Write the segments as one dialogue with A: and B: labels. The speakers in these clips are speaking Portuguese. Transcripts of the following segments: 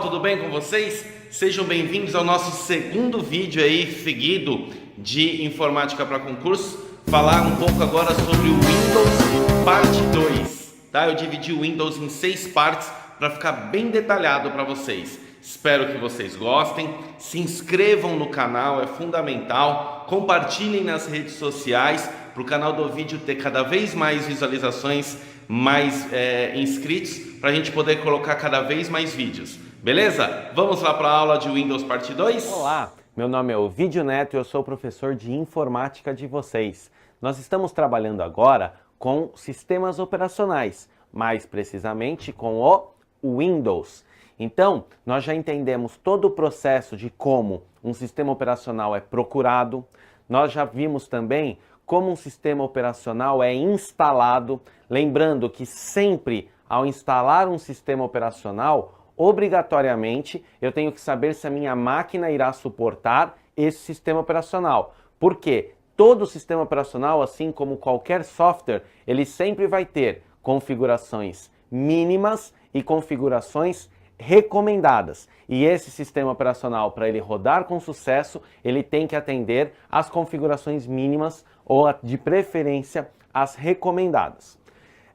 A: tudo bem com vocês? Sejam bem-vindos ao nosso segundo vídeo aí seguido de informática para concurso. Falar um pouco agora sobre o Windows parte 2, tá? Eu dividi o Windows em 6 partes para ficar bem detalhado para vocês. Espero que vocês gostem. Se inscrevam no canal, é fundamental. Compartilhem nas redes sociais para o canal do vídeo ter cada vez mais visualizações, mais inscritos, para a gente poder colocar cada vez mais vídeos. Beleza? Vamos lá para a aula de Windows parte 2?
B: Olá, meu nome é Ovidio Neto e eu sou professor de informática de vocês. Nós estamos trabalhando agora com sistemas operacionais, mais precisamente com o Windows. Então, nós já entendemos todo o processo de como um sistema operacional é procurado, nós já vimos também como um sistema operacional é instalado, lembrando que sempre ao instalar um sistema operacional, obrigatoriamente eu tenho que saber se a minha máquina irá suportar esse sistema operacional. Por quê? Todo sistema operacional, assim como qualquer software, ele sempre vai ter configurações mínimas e configurações recomendadas. E esse sistema operacional, para ele rodar com sucesso, ele tem que atender às configurações mínimas ou, de preferência, as recomendadas.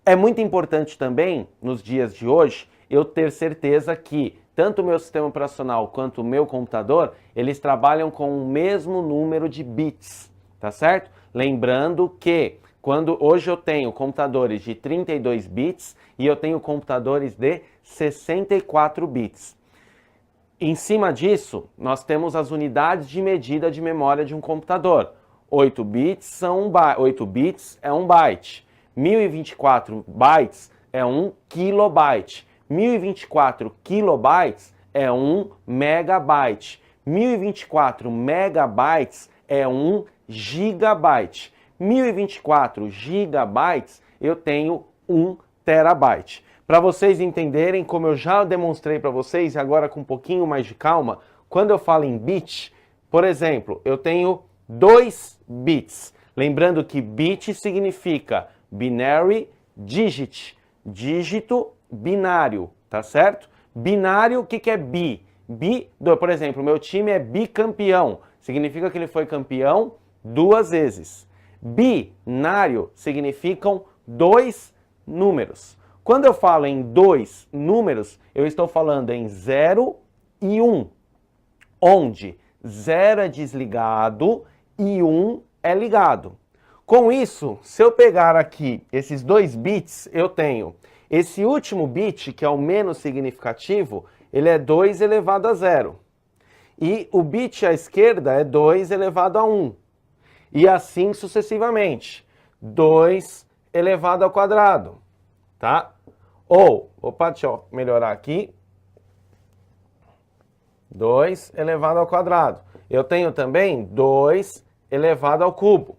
B: É muito importante também, nos dias de hoje, eu ter certeza que tanto o meu sistema operacional quanto o meu computador, eles trabalham com o mesmo número de bits, tá certo? Lembrando que hoje eu tenho computadores de 32 bits e eu tenho computadores de 64 bits. Em cima disso, nós temos as unidades de medida de memória de um computador. 8 bits é 1 byte. 1024 bytes é 1 kilobyte. 1024 kilobytes é 1 megabyte. 1024 megabytes é 1 gigabyte. 1024 gigabytes eu tenho 1 terabyte. Para vocês entenderem, como eu já demonstrei para vocês, e agora com um pouquinho mais de calma, quando eu falo em bit, por exemplo, eu tenho 2 bits. Lembrando que bit significa binary digit, dígito binário, tá certo? Binário, o que é bi? Por exemplo, o meu time é bicampeão, significa que ele foi campeão 2 vezes. Binário significam 2 números. Quando eu falo em 2 números, eu estou falando em 0 e 1, onde 0 é desligado e 1 é ligado. Com isso, se eu pegar aqui esses 2 bits, eu tenho esse último bit, que é o menos significativo, ele é 2 elevado a 0. E o bit à esquerda é 2 elevado a 1. E assim sucessivamente. 2 elevado ao quadrado. Tá? Ou, deixa eu melhorar aqui. 2 elevado ao quadrado. Eu tenho também 2 elevado ao cubo.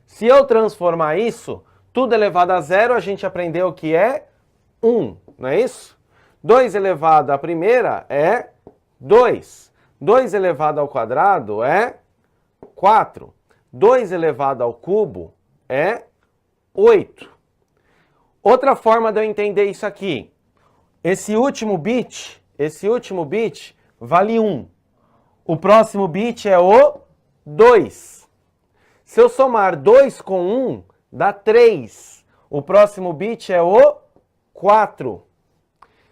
B: Se eu transformar isso, tudo elevado a 0, a gente aprendeu que é 1, não é isso? 2 elevado à primeira é 2. 2 elevado ao quadrado é 4. 2 elevado ao cubo é 8. Outra forma de eu entender isso aqui, esse último bit vale 1. O próximo bit é o 2. Se eu somar 2 com 1, dá 3. O próximo bit é o 4.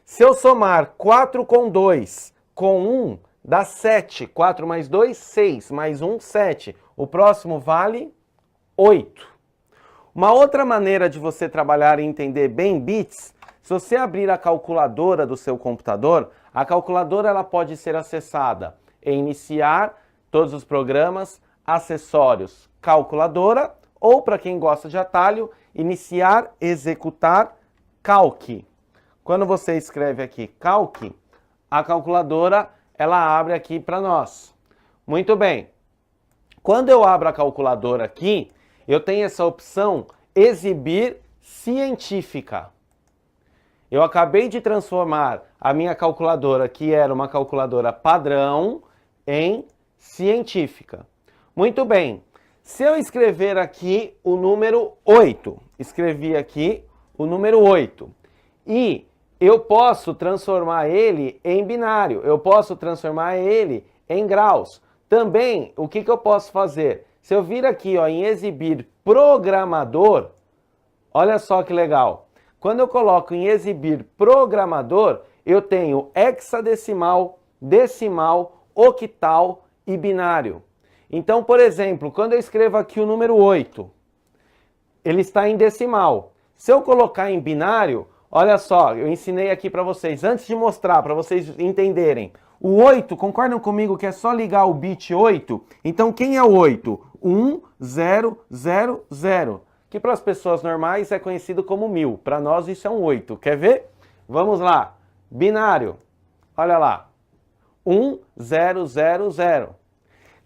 B: Se eu somar 4 com 2 com 1, dá 7. 4 mais 2, 6. Mais 1, 7. O próximo vale 8. Uma outra maneira de você trabalhar e entender bem bits, se você abrir a calculadora do seu computador, a calculadora ela pode ser acessada em iniciar todos os programas, acessórios, calculadora, ou para quem gosta de atalho, iniciar, executar, calc. Quando você escreve aqui calc, a calculadora ela abre aqui para nós. Muito bem. Quando eu abro a calculadora aqui, eu tenho essa opção exibir científica. Eu acabei de transformar a minha calculadora, que era uma calculadora padrão, em científica. Muito bem. Se eu escrever aqui o número 8, escrevi aqui o número 8, e eu posso transformar ele em binário, eu posso transformar ele em graus. Também, o que eu posso fazer? Se eu vir aqui ó, em exibir programador, olha só que legal. Quando eu coloco em exibir programador, eu tenho hexadecimal, decimal, octal e binário. Então, por exemplo, quando eu escrevo aqui o número 8, ele está em decimal. Se eu colocar em binário, olha só, eu ensinei aqui para vocês, antes de mostrar, para vocês entenderem. O 8, concordam comigo que é só ligar o bit 8? Então, quem é o 8? 1, 0, 0, 0. Que para as pessoas normais é conhecido como 1000. Para nós isso é um 8. Quer ver? Vamos lá. Binário. Olha lá. 1, 0, 0, 0.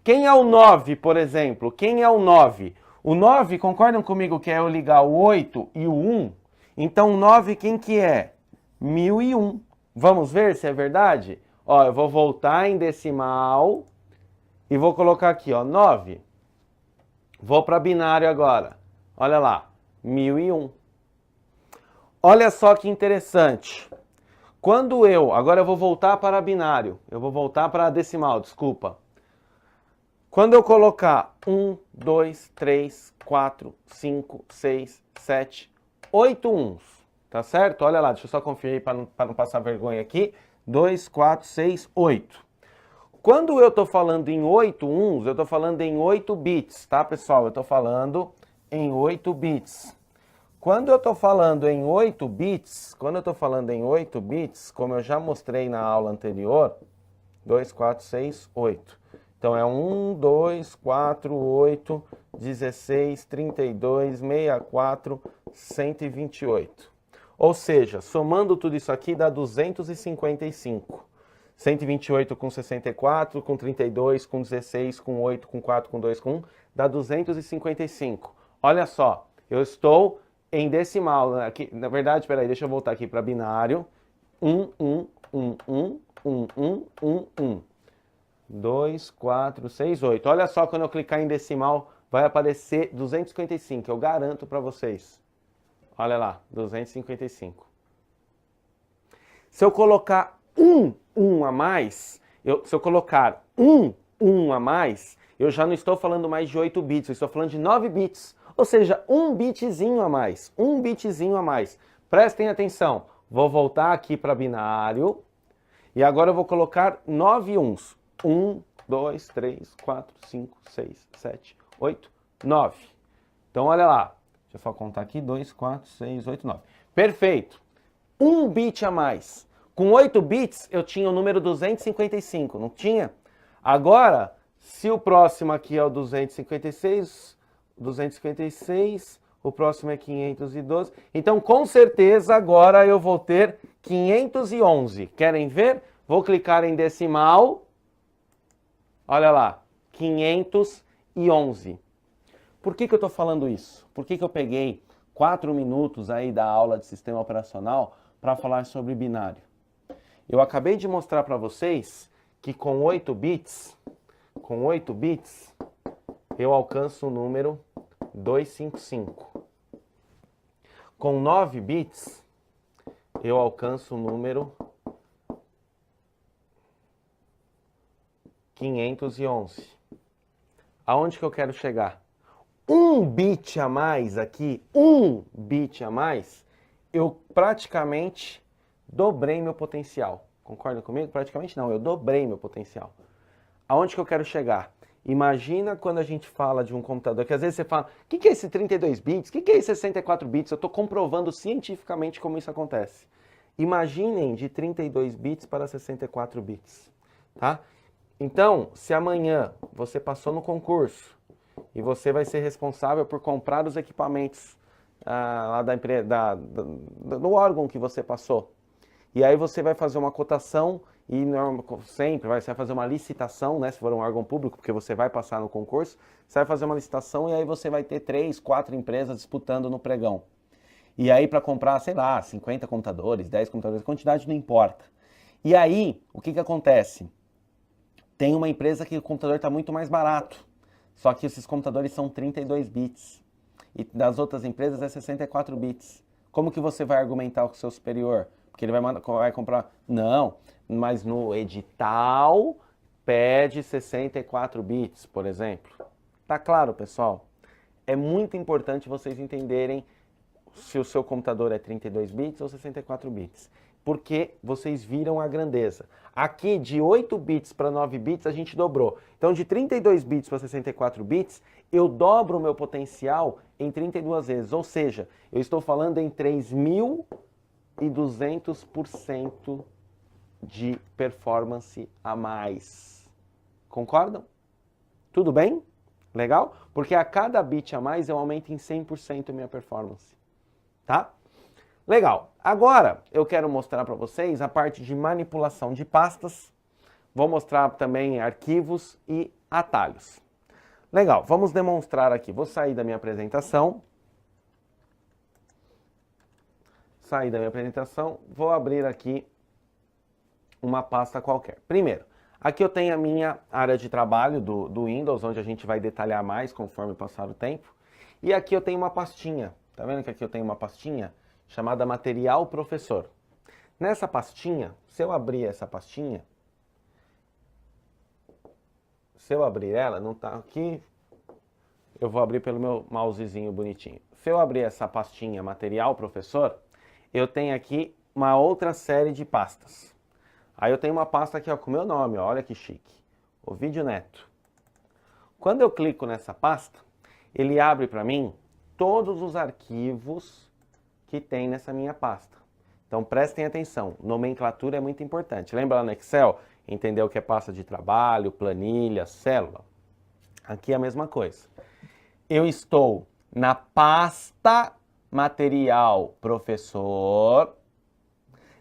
B: Quem é o 9, por exemplo? Quem é o 9? O 9, concordam comigo que é eu ligar o 8 e o 1? Então, o 9 quem que é? 1001. Vamos ver se é verdade? Ó, eu vou voltar em decimal e vou colocar aqui, ó, 9. Vou para binário agora. Olha lá, 1001. Olha só que interessante. Quando agora eu vou voltar para binário, eu vou voltar para decimal, desculpa. Quando eu colocar 1, 2, 3, 4, 5, 6, 7, 8 uns, tá certo? Olha lá, deixa eu só conferir para não passar vergonha aqui. 2, 4, 6, 8. Quando eu estou falando em 8 uns, eu estou falando em 8 bits, tá, pessoal? Eu estou falando em 8 bits. Quando eu estou falando em 8 bits, como eu já mostrei na aula anterior, 2, 4, 6, 8. Então, é 1, 2, 4, 8, 16, 32, 64, 128. Ou seja, somando tudo isso aqui dá 255. 128 com 64, com 32, com 16, com 8, com 4, com 2, com 1, dá 255. Olha só, eu estou em decimal. Aqui, na verdade, peraí, deixa eu voltar aqui para binário. 1, 1, 1, 1, 1, 1, 1, 1. 2, 4, 6, 8. Olha só, quando eu clicar em decimal, vai aparecer 255. Eu garanto para vocês. Olha lá, 255. Se eu colocar um a mais, se eu colocar um a mais, eu já não estou falando mais de 8 bits, eu estou falando de 9 bits. Ou seja, um bitzinho a mais. Um bitzinho a mais. Prestem atenção. Vou voltar aqui para binário. E agora eu vou colocar 9 uns. 1, 2, 3, 4, 5, 6, 7, 8, 9. Então, olha lá. Deixa eu só contar aqui. 2, 4, 6, 8, 9. Perfeito. Um bit a mais. Com 8 bits, eu tinha o número 255, não tinha? Agora, se o próximo aqui é o 256, o próximo é 512. Então, com certeza, agora eu vou ter 511. Querem ver? Vou clicar em decimal. Olha lá, 511. Por que eu estou falando isso? Por que eu peguei 4 minutos aí da aula de sistema operacional para falar sobre binário? Eu acabei de mostrar para vocês que com 8 bits, eu alcanço o número 255. Com 9 bits, eu alcanço o número 511. Aonde que eu quero chegar? Um bit a mais aqui, eu praticamente dobrei meu potencial. Concorda comigo? Praticamente não, eu dobrei meu potencial. Aonde que eu quero chegar? Imagina quando a gente fala de um computador, que às vezes você fala, o que é esse 32 bits? O que é esse 64 bits? Eu estou comprovando cientificamente como isso acontece. Imaginem de 32 bits para 64 bits, tá? Então, se amanhã você passou no concurso e você vai ser responsável por comprar os equipamentos lá da empresa, do órgão que você passou, e aí você vai fazer uma cotação e sempre você vai fazer uma licitação, né, se for um órgão público, porque você vai passar no concurso, você vai fazer uma licitação e aí você vai ter 3, 4 empresas disputando no pregão. E aí para comprar, sei lá, 50 computadores, 10 computadores, a quantidade não importa. E aí, o que acontece? Tem uma empresa que o computador está muito mais barato, só que esses computadores são 32 bits. E das outras empresas é 64 bits. Como que você vai argumentar com o seu superior? porque ele vai comprar. Não, mas no edital pede 64 bits, por exemplo. Tá claro, pessoal? É muito importante vocês entenderem se o seu computador é 32 bits ou 64 bits, porque vocês viram a grandeza. Aqui, de 8 bits para 9 bits, a gente dobrou. Então, de 32 bits para 64 bits, eu dobro o meu potencial em 32 vezes. Ou seja, eu estou falando em 3.200% de performance a mais. Concordam? Tudo bem? Legal? Porque a cada bit a mais eu aumento em 100% a minha performance. Tá? Legal. Agora eu quero mostrar para vocês a parte de manipulação de pastas. Vou mostrar também arquivos e atalhos. Legal, vamos demonstrar aqui. Vou sair da minha apresentação. Sair da minha apresentação. Vou abrir aqui uma pasta qualquer. Primeiro, aqui eu tenho a minha área de trabalho do Windows, onde a gente vai detalhar mais conforme passar o tempo. E aqui eu tenho uma pastinha. Tá vendo que aqui eu tenho uma pastinha chamada Material Professor. Nessa pastinha, se eu abrir essa pastinha, se eu abrir ela, não tá aqui, eu vou abrir pelo meu mousezinho bonitinho. Se eu abrir essa pastinha Material Professor, eu tenho aqui uma outra série de pastas. Aí eu tenho uma pasta aqui ó, com o meu nome, ó, olha que chique, o Vídeo Neto. Quando eu clico nessa pasta, ele abre para mim todos os arquivos que tem nessa minha pasta. Então prestem atenção, nomenclatura é muito importante. Lembra lá no Excel? Entender o que é pasta de trabalho, planilha, célula? Aqui é a mesma coisa. Eu estou na pasta Material Professor.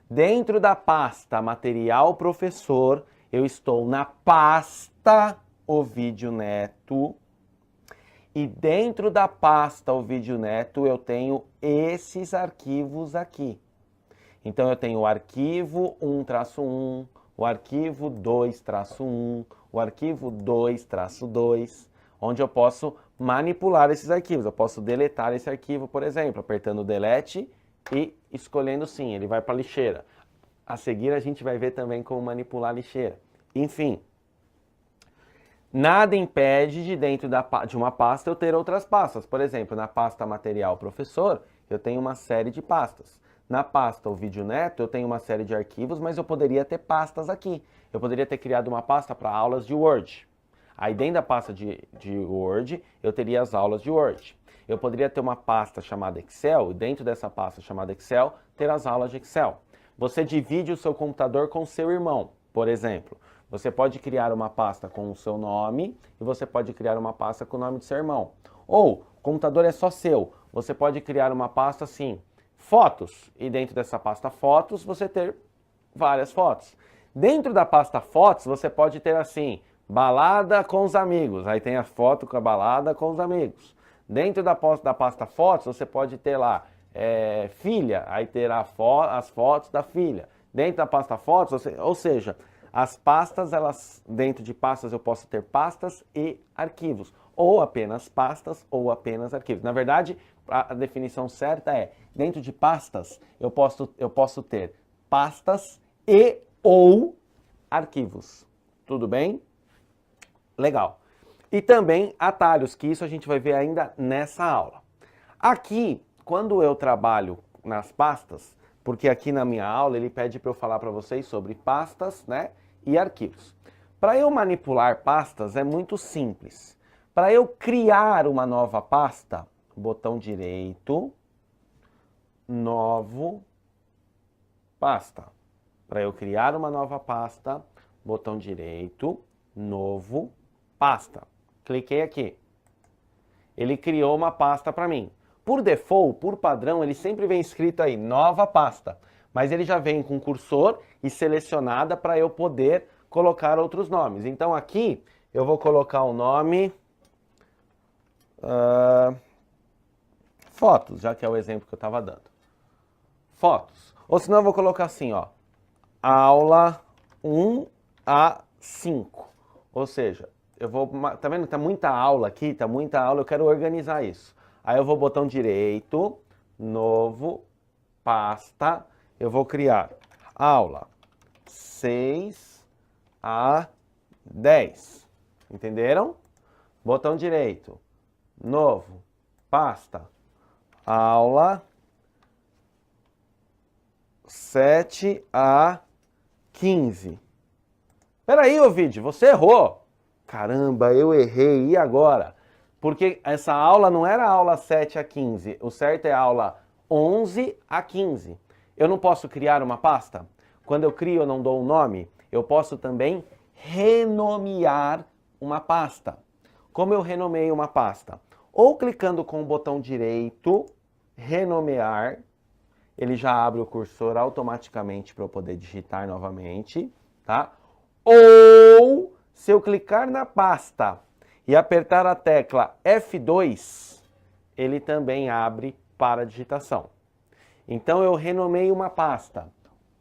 B: Dentro da pasta Material Professor, eu estou na pasta O Vídeo Neto. E dentro da pasta O Vídeo Neto, eu tenho esses arquivos aqui. Então, eu tenho o arquivo 1-1, o arquivo 2-1, o arquivo 2-2, onde eu posso manipular esses arquivos. Eu posso deletar esse arquivo, por exemplo, apertando Delete e escolhendo sim, ele vai para a lixeira. A seguir, a gente vai ver também como manipular a lixeira. Enfim. Nada impede de dentro de uma pasta eu ter outras pastas. Por exemplo, na pasta Material Professor, eu tenho uma série de pastas. Na pasta O Vídeo Neto, eu tenho uma série de arquivos, mas eu poderia ter pastas aqui. Eu poderia ter criado uma pasta para aulas de Word. Aí dentro da pasta de Word, eu teria as aulas de Word. Eu poderia ter uma pasta chamada Excel, e dentro dessa pasta chamada Excel, ter as aulas de Excel. Você divide o seu computador com o seu irmão, por exemplo. Você pode criar uma pasta com o seu nome e você pode criar uma pasta com o nome do seu irmão. Ou, o computador é só seu, você pode criar uma pasta assim, fotos, e dentro dessa pasta fotos você ter várias fotos. Dentro da pasta fotos você pode ter assim, balada com os amigos, aí tem a foto com a balada com os amigos. Dentro da pasta fotos você pode ter lá, filha, aí ter as fotos da filha. Dentro da pasta fotos, ou seja, as pastas, dentro de pastas eu posso ter pastas e arquivos. Ou apenas pastas ou apenas arquivos. Na verdade, a definição certa é, dentro de pastas eu posso ter pastas e ou arquivos. Tudo bem? Legal. E também atalhos, que isso a gente vai ver ainda nessa aula. Aqui, quando eu trabalho nas pastas, porque aqui na minha aula ele pede para eu falar para vocês sobre pastas, né, e arquivos. Para eu manipular pastas é muito simples. Para eu criar uma nova pasta, botão direito, novo, pasta. Para eu criar uma nova pasta, botão direito, novo, pasta. Cliquei aqui. Ele criou uma pasta para mim. Por default, por padrão, ele sempre vem escrito aí, nova pasta. Mas ele já vem com cursor e selecionada para eu poder colocar outros nomes. Então aqui eu vou colocar o nome fotos, já que é o exemplo que eu estava dando. Fotos. Ou senão eu vou colocar assim, ó, aula 1 a 5. Ou seja, eu vou, tá vendo? Tá muita aula aqui, tá muita aula, eu quero organizar isso. Aí eu vou botão direito, novo, pasta, eu vou criar aula 6 a 10. Entenderam? Botão direito, novo, pasta, aula 7 a 15. Peraí, ô vídeo, você errou. Caramba, eu errei, e agora? Porque essa aula não era aula 7 a 15, o certo é aula 11 a 15. Eu não posso criar uma pasta? Quando eu crio, eu não dou um nome? Eu posso também renomear uma pasta. Como eu renomeio uma pasta? Ou clicando com o botão direito, renomear, ele já abre o cursor automaticamente para eu poder digitar novamente, tá? Ou, se eu clicar na pasta e apertar a tecla F2, ele também abre para digitação. Então eu renomeio uma pasta.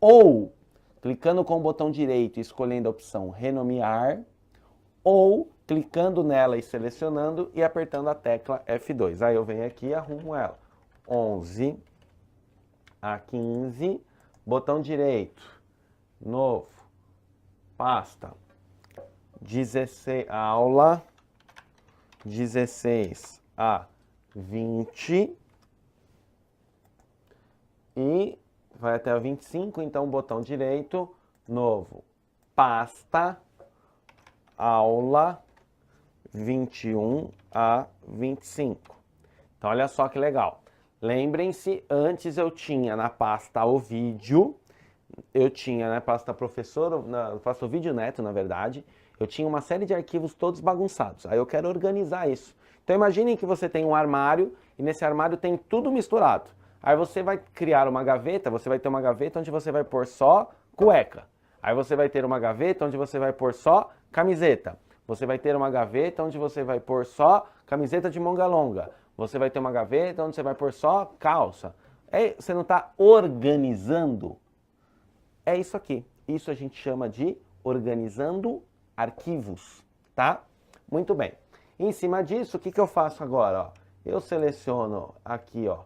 B: Ou, clicando com o botão direito e escolhendo a opção renomear, ou clicando nela e selecionando e apertando a tecla F2. Aí eu venho aqui e arrumo ela. 11 a 15, botão direito, novo, pasta, 16, aula 16 a 20 e vai até o 25, então botão direito, novo, pasta, aula 21 a 25. Então olha só que legal. Lembrem-se, antes eu tinha na pasta o vídeo, eu tinha na pasta professor, na pasta o vídeo neto, na verdade, eu tinha uma série de arquivos todos bagunçados. Aí eu quero organizar isso. Então imaginem que você tem um armário e nesse armário tem tudo misturado. Aí você vai criar uma gaveta, você vai ter uma gaveta onde você vai pôr só cueca. Aí você vai ter uma gaveta onde você vai pôr só camiseta. Você vai ter uma gaveta onde você vai pôr só camiseta de manga longa. Você vai ter uma gaveta onde você vai pôr só calça. Você não está organizando? É isso aqui. Isso a gente chama de organizando arquivos, tá? Muito bem. Em cima disso, o que eu faço agora? Ó? Eu seleciono aqui, ó.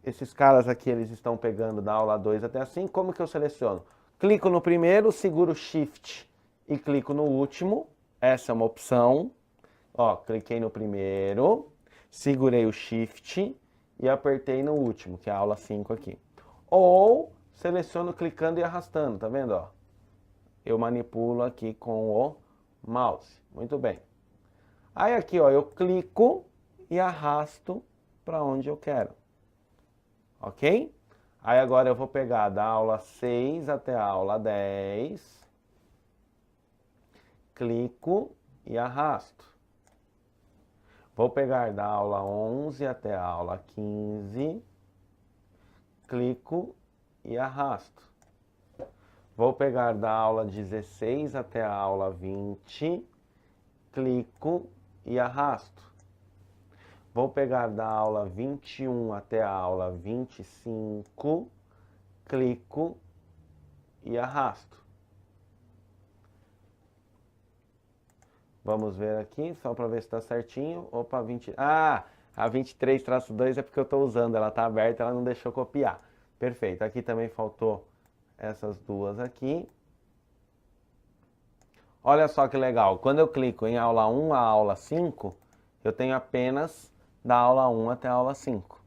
B: Esses caras aqui, eles estão pegando da aula 2 até a 5. Como que eu seleciono? Clico no primeiro, seguro o Shift e clico no último. Essa é uma opção. Ó, cliquei no primeiro, segurei o Shift e apertei no último, que é a aula 5 aqui. Ou seleciono clicando e arrastando, tá vendo? Ó? Eu manipulo aqui com o mouse. Muito bem. Aí aqui, ó, eu clico e arrasto para onde eu quero. Ok? Aí agora eu vou pegar da aula 6 até a aula 10. Clico e arrasto. Vou pegar da aula 11 até a aula 15. Clico e arrasto. Vou pegar da aula 16 até a aula 20. Clico e arrasto. Vou pegar da aula 21 até a aula 25. Clico e arrasto. Vamos ver aqui, só para ver se está certinho. Opa, 20... Ah, a 23-2 é porque eu estou usando, ela está aberta, ela não deixou copiar. Perfeito, aqui também faltou essas duas aqui. Olha só que legal, quando eu clico em aula 1 a aula 5, eu tenho apenas da aula 1 até a aula 5.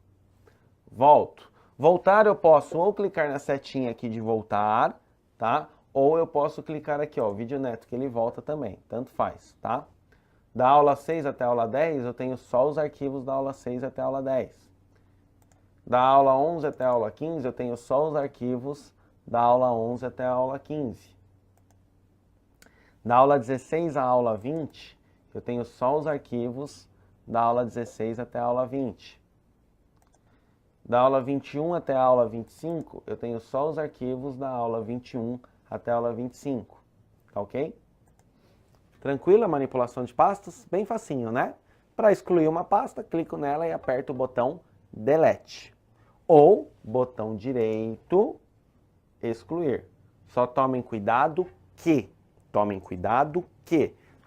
B: Volto. Voltar eu posso ou clicar na setinha aqui de voltar, tá? Ou eu posso clicar aqui, ó, vídeo neto, que ele volta também, tanto faz, tá? Da aula 6 até a aula 10, eu tenho só os arquivos da aula 6 até a aula 10. Da aula 11 até a aula 15, eu tenho só os arquivos da aula 11 até a aula 15. Da aula 16 à aula 20, eu tenho só os arquivos da aula 16 até a aula 20. Da aula 21 até a aula 25, eu tenho só os arquivos da aula 21 até a aula 25, tá ok? Tranquila a manipulação de pastas? Bem facinho, né? Para excluir uma pasta, clico nela e aperto o botão Delete. Ou botão direito, excluir. Só tomem cuidado que,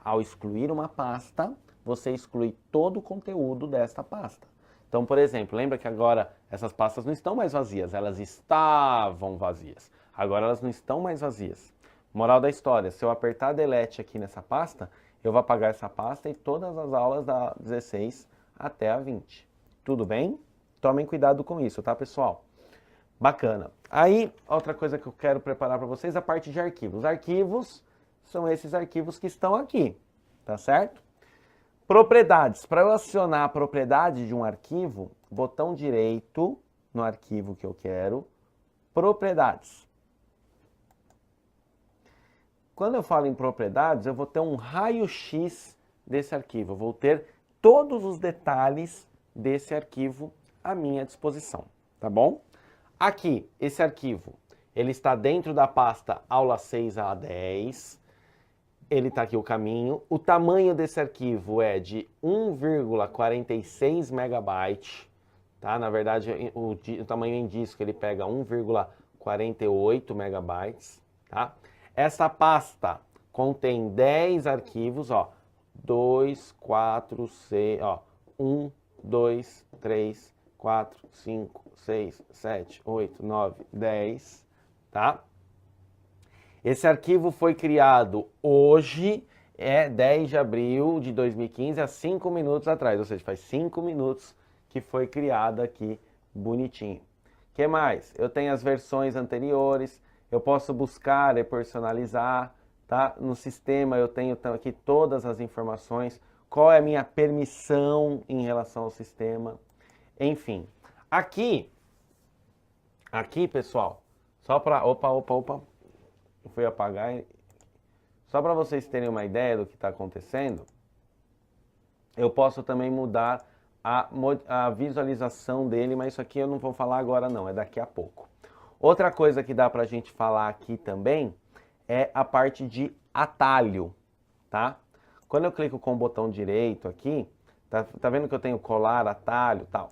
B: ao excluir uma pasta, você exclui todo o conteúdo desta pasta. Então, por exemplo, lembra que agora essas pastas não estão mais vazias, elas estavam vazias. Agora elas não estão mais vazias. Moral da história, se eu apertar Delete aqui nessa pasta, eu vou apagar essa pasta e todas as aulas da 16 até a 20. Tudo bem? Tomem cuidado com isso, tá, pessoal? Bacana. Aí, outra coisa que eu quero preparar para vocês, a parte de arquivos. Arquivos são esses arquivos que estão aqui, tá certo? Propriedades. Para eu acionar a propriedade de um arquivo, botão direito no arquivo que eu quero, propriedades. Quando eu falo em propriedades, eu vou ter um raio-x desse arquivo. Eu vou ter todos os detalhes desse arquivo à minha disposição, tá bom? Aqui, esse arquivo, ele está dentro da pasta aula 6A10. Ele está aqui o caminho. O tamanho desse arquivo é de 1,46 megabyte, tá? Na verdade, o tamanho em disco ele pega 1,48 megabytes, tá? Essa pasta contém 10 arquivos, ó, 2, 4, 6, ó, 1, 2, 3, 4, 5, 6, 7, 8, 9, 10, tá? Esse arquivo foi criado hoje, 10 de abril de 2015, há 5 minutos atrás, ou seja, faz 5 minutos que foi criado aqui, bonitinho. O que mais? Eu tenho as versões anteriores, eu posso buscar e personalizar, tá? No sistema eu tenho aqui todas as informações, qual é a minha permissão em relação ao sistema, enfim. Aqui, pessoal, só para... Opa, eu fui apagar. Só para vocês terem uma ideia do que está acontecendo, eu posso também mudar a visualização dele, mas isso aqui eu não vou falar agora não, é daqui a pouco. Outra coisa que dá para a gente falar aqui também é a parte de atalho, tá? Quando eu clico com o botão direito aqui, tá vendo que eu tenho colar, atalho e tal?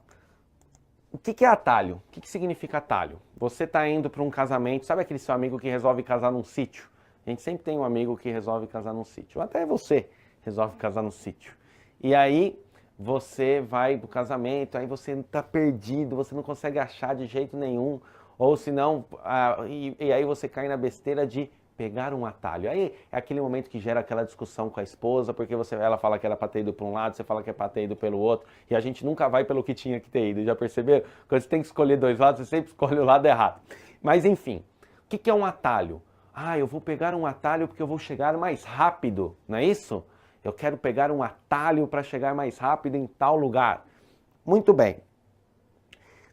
B: O que é atalho? O que significa atalho? Você está indo para um casamento, sabe aquele seu amigo que resolve casar num sítio? A gente sempre tem um amigo que resolve casar num sítio, até você resolve casar num sítio. E aí você vai pro casamento, aí você está perdido, você não consegue achar de jeito nenhum, ou senão, e aí você cai na besteira de pegar um atalho. Aí é aquele momento que gera aquela discussão com a esposa, porque ela fala que era para ter ido para um lado, você fala que é para ter ido pelo outro, e a gente nunca vai pelo que tinha que ter ido, já perceberam? Quando você tem que escolher dois lados, você sempre escolhe o lado errado. Mas enfim, o que é um atalho? Eu vou pegar um atalho porque eu vou chegar mais rápido, não é isso? Eu quero pegar um atalho para chegar mais rápido em tal lugar. Muito bem.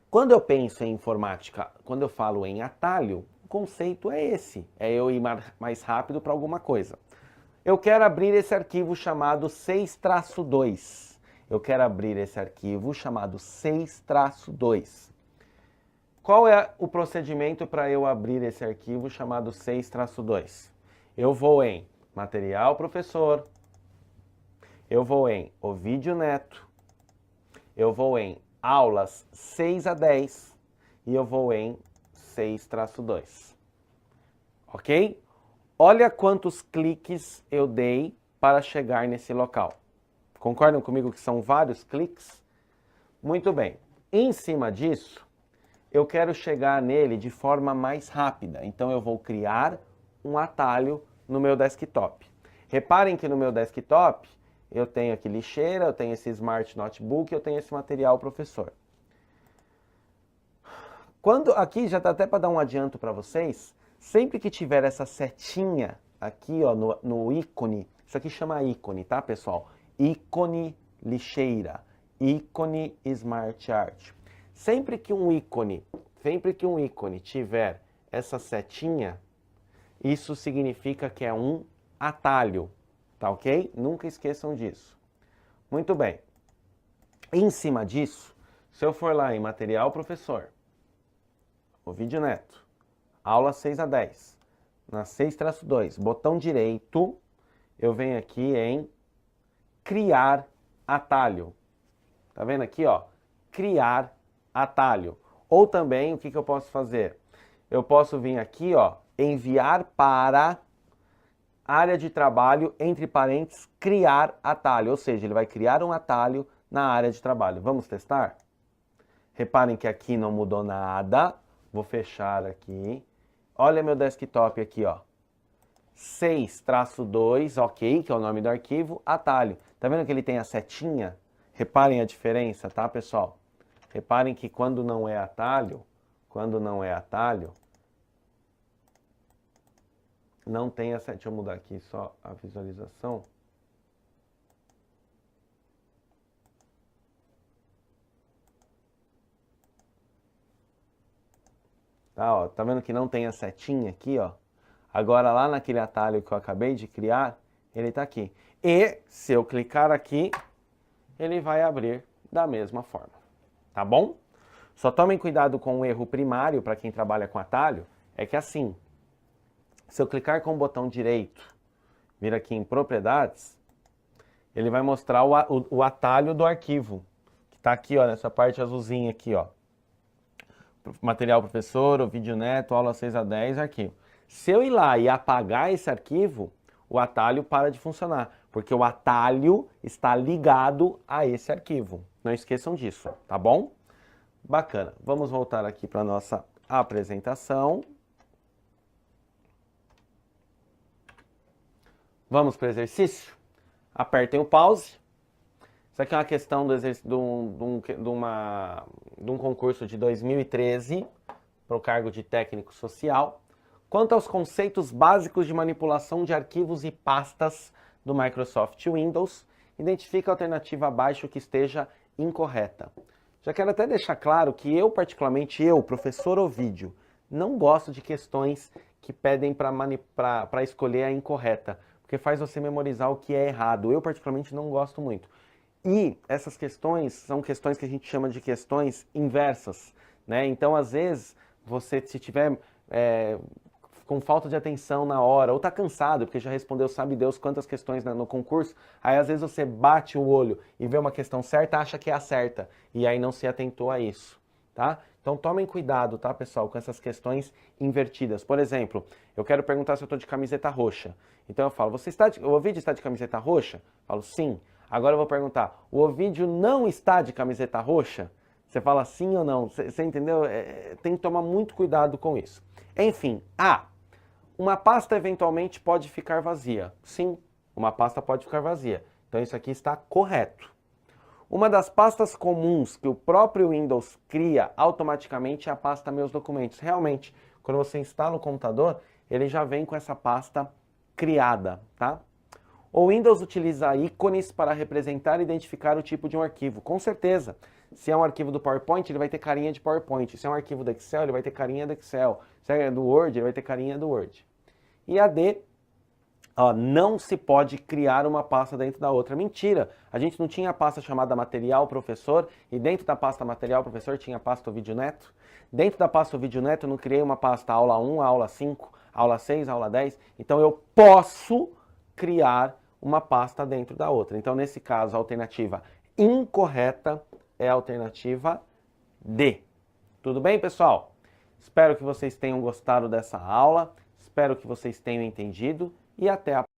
B: Quando eu penso em informática, quando eu falo em atalho, o conceito é esse, é eu ir mais rápido para alguma coisa. Eu quero abrir esse arquivo chamado 6-2. Eu quero abrir esse arquivo chamado 6-2. Qual é o procedimento para eu abrir esse arquivo chamado 6-2? Eu vou em Material Professor, eu vou em O Vídeo Neto, eu vou em Aulas 6 a 10 e eu vou em 6-2. Ok? Olha quantos cliques eu dei para chegar nesse local. Concordam comigo que são vários cliques? Muito bem. Em cima disso, eu quero chegar nele de forma mais rápida. Então eu vou criar um atalho no meu desktop. Reparem que no meu desktop eu tenho aqui lixeira, eu tenho esse Smart Notebook, eu tenho esse Material Professor. Aqui já está até para dar um adianto para vocês, sempre que tiver essa setinha aqui ó, no ícone, isso aqui chama ícone, tá pessoal? Ícone lixeira, ícone Smart Art. Sempre que um ícone tiver essa setinha, isso significa que é um atalho, tá ok? Nunca esqueçam disso. Muito bem. Em cima disso, se eu for lá em Material Professor, O Vídeo Neto, Aula 6 a 10, na 6-2, botão direito, eu venho aqui em Criar Atalho. Tá vendo aqui, ó? Criar atalho. Ou também, o que eu posso fazer? Eu posso vir aqui, ó, enviar para área de trabalho, entre parênteses, criar atalho. Ou seja, ele vai criar um atalho na área de trabalho. Vamos testar? Reparem que aqui não mudou nada. Vou fechar aqui. Olha meu desktop aqui, ó. 6-2, ok, que é o nome do arquivo, atalho. Tá vendo que ele tem a setinha? Reparem a diferença, tá, pessoal? Reparem que quando não é atalho, não tem essa... Deixa eu mudar aqui só a visualização. Tá, ó, tá vendo que não tem a setinha aqui, ó? Agora lá naquele atalho que eu acabei de criar, ele tá aqui. E se eu clicar aqui, ele vai abrir da mesma forma, tá bom? Só tomem cuidado com o erro primário para quem trabalha com atalho, é que assim, se eu clicar com o botão direito, vir aqui em propriedades, ele vai mostrar o atalho do arquivo, que tá aqui, ó, nessa parte azulzinha aqui, ó. Material professor, o vídeo neto, aula 6-10, arquivo. Se eu ir lá e apagar esse arquivo, o atalho para de funcionar, porque o atalho está ligado a esse arquivo. Não esqueçam disso, tá bom? Bacana. Vamos voltar aqui para a nossa apresentação. Vamos para o exercício? Apertem o pause. Isso aqui é uma questão de um concurso de 2013 para o cargo de técnico social. Quanto aos conceitos básicos de manipulação de arquivos e pastas do Microsoft Windows, identifique a alternativa abaixo que esteja incorreta. Já quero até deixar claro que particularmente eu, professor Ovídio, não gosto de questões que pedem para escolher a incorreta, porque faz você memorizar o que é errado. Eu particularmente não gosto muito. E essas questões são questões que a gente chama de questões inversas, né? Então, às vezes, você, se tiver com falta de atenção na hora, ou está cansado, porque já respondeu sabe Deus quantas questões no concurso, aí às vezes você bate o olho e vê uma questão certa, acha que é a certa, e aí não se atentou a isso, tá? Então tomem cuidado, tá, pessoal, com essas questões invertidas. Por exemplo, eu quero perguntar se eu estou de camiseta roxa. Então eu falo, o Ovídio está de camiseta roxa? Eu falo, sim. Agora eu vou perguntar, o Ovídio não está de camiseta roxa? Você fala sim ou não? Você entendeu? Tem que tomar muito cuidado com isso. Enfim, uma pasta eventualmente pode ficar vazia. Sim, uma pasta pode ficar vazia. Então isso aqui está correto. Uma das pastas comuns que o próprio Windows cria automaticamente é a pasta Meus Documentos. Realmente, quando você instala o computador, ele já vem com essa pasta criada, tá? O Windows utiliza ícones para representar e identificar o tipo de um arquivo. Com certeza. Se é um arquivo do PowerPoint, ele vai ter carinha de PowerPoint. Se é um arquivo do Excel, ele vai ter carinha do Excel. Se é do Word, ele vai ter carinha do Word. E a D, não se pode criar uma pasta dentro da outra. Mentira! A gente não tinha a pasta chamada Material Professor, e dentro da pasta Material Professor tinha a pasta Vídeo Neto. Dentro da pasta Vídeo Neto eu não criei uma pasta Aula 1, Aula 5, Aula 6, Aula 10. Então eu posso criar uma pasta dentro da outra. Então nesse caso a alternativa incorreta é a alternativa D. Tudo bem, pessoal? Espero que vocês tenham gostado dessa aula, espero que vocês tenham entendido e até a próxima.